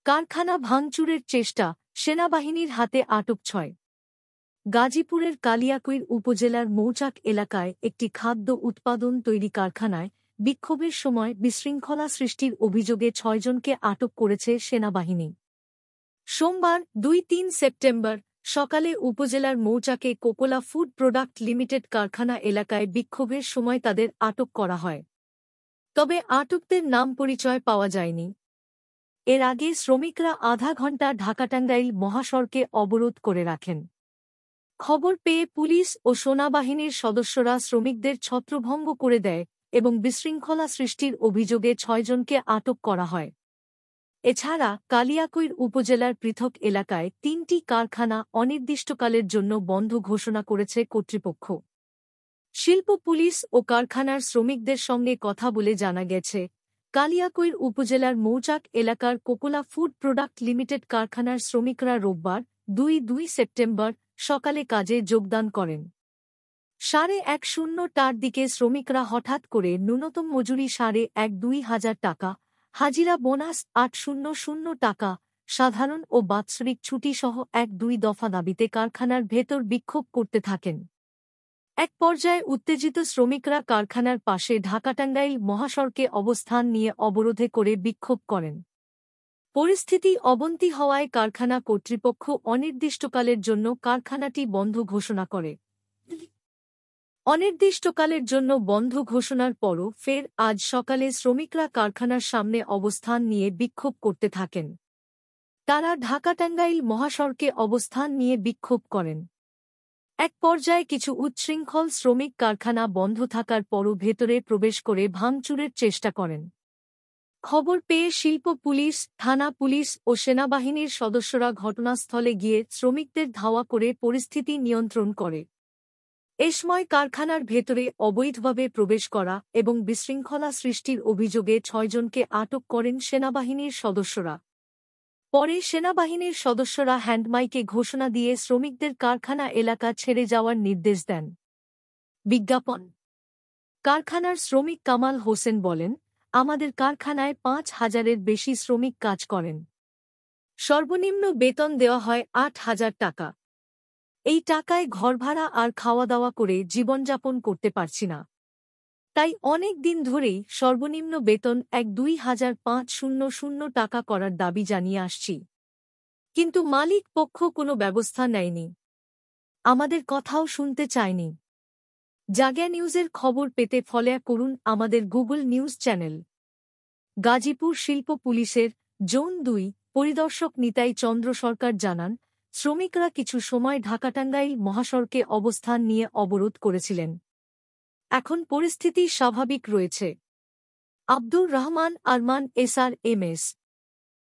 কারখানা ভাঙচুরের চেষ্টা, সেনাবাহিনীর হাতে আটক ৬। গাজীপুরের কালিয়াকৈর উপজেলার মৌচাক এলাকায় একটি খাদ্য উৎপাদন তৈরি কারখানায় বিক্ষোভের সময় বিশৃঙ্খলা সৃষ্টির অভিযোগে ৬ জনকে আটক করেছে সেনাবাহিনী। সোমবার ২-৩ সেপ্টেম্বর সকালে উপজেলার মৌচাকে কোকোলা ফুড প্রোডাক্ট লিমিটেড কারখানা এলাকায় বিক্ষোভের সময় তাদের আটক করা হয়। তবে আটকদের নাম পরিচয় পাওয়া যায়নি। এর আগে শ্রমিকরা আধা ঘণ্টা ঢাকা-টাঙ্গাইল মহাসড়কে অবরোধ করে রাখেন। খবর পেয়ে পুলিশ ও সেনাবাহিনীর সদস্যরা শ্রমিকদের ছত্রভঙ্গ করে দেয় এবং বিশৃঙ্খলা সৃষ্টির অভিযোগে ৬ জনকে আটক করা হয়। এছাড়া কালিয়াকৈর উপজেলার পৃথক এলাকায় ৩টি কারখানা অনির্দিষ্টকালের জন্য বন্ধ ঘোষণা করেছে কর্তৃপক্ষ। শিল্প পুলিশ ও কারখানার শ্রমিকদের সঙ্গে কথা বলে জানা গেছে, কালিয়াকৈর উপজেলার মৌচাক এলাকার কোকোলা ফুড প্রোডাক্ট লিমিটেড কারখানার শ্রমিকরা রোববার ২ সেপ্টেম্বর সকালে কাজে যোগদান করেন। ১১:১০টার দিকে শ্রমিকরা হঠাৎ করে ন্যূনতম মজুরি ১,২০০০ টাকা, হাজিরা বোনাস ৮০০ টাকা, সাধারণ ও বাৎসরিক ছুটিসহ ১-২ দফা দাবিতে কারখানার ভেতর বিক্ষোভ করতে থাকেন। এক পর্যায়ে উত্তেজিত শ্রমিকরা কারখানার পাশে ঢাকা-টাঙ্গাইল মহাসড়কে অবস্থান নিয়ে অবরোধে করে বিক্ষোভ করেন। পরিস্থিতি অবনতি হওয়ায় কারখানা কর্তৃপক্ষ অনির্দিষ্টকালের জন্য কারখানাটি বন্ধ ঘোষণা করে। অনির্দিষ্টকালের জন্য বন্ধ ঘোষণার পরও ফের আজ সকালে শ্রমিকরা কারখানার সামনে অবস্থান নিয়ে বিক্ষোভ করতে থাকেন। তারা ঢাকা-টাঙ্গাইল মহাসড়কে অবস্থান নিয়ে বিক্ষোভ করেন। এক পর্যায়ে কিছু উচ্ছৃঙ্খল শ্রমিক কারখানা বন্ধ থাকার পরও ভেতরে প্রবেশ করে ভাঙচুরের চেষ্টা করেন। খবর পেয়ে শিল্প পুলিশ, থানা পুলিশ ও সেনাবাহিনীর সদস্যরা ঘটনাস্থলে গিয়ে শ্রমিকদের ধাওয়া করে পরিস্থিতি নিয়ন্ত্রণ করে। এ সময় কারখানার ভেতরে অবৈধভাবে প্রবেশ করা এবং বিশৃঙ্খলা সৃষ্টির অভিযোগে ৬ জনকে আটক করেন সেনাবাহিনীর সদস্যরা। পরে সেনাবাহিনীর সদস্যরা হ্যান্ডমাইকে ঘোষণা দিয়ে শ্রমিকদের কারখানা এলাকা ছেড়ে যাওয়ার নির্দেশ দেন। বিজ্ঞাপন। কারখানার শ্রমিক কামাল হোসেন বলেন, আমাদের কারখানায় ৫,০০০-এর বেশি শ্রমিক কাজ করেন। সর্বনিম্ন বেতন দেওয়া হয় ৮,০০০ টাকা। এই টাকায় ঘরভাড়া আর খাওয়া দাওয়া করে জীবনযাপন করতে পারছি না। তাই অনেক দিন ধরেই সর্বনিম্ন বেতন ১,২৫০০ টাকা করার দাবি জানিয়ে আসছি। কিন্তু মালিক পক্ষ কোনো ব্যবস্থা নেয়নি। আমাদের কথাও শুনতে চায়নি। জাগা নিউজের খবর পেতে ফলো করুন আমাদের গুগল নিউজ চ্যানেল। গাজীপুর শিল্প পুলিশের জোন ২ পরিদর্শক নিতাই চন্দ্র সরকার জানান, শ্রমিকরা কিছু সময় ঢাকা-টাঙ্গাইল মহাসড়কে অবস্থান নিয়ে অবরোধ করেছিলেন। এখন পরিস্থিতি স্বাভাবিক রয়েছে। আব্দুর রহমান আরমান, SRMS।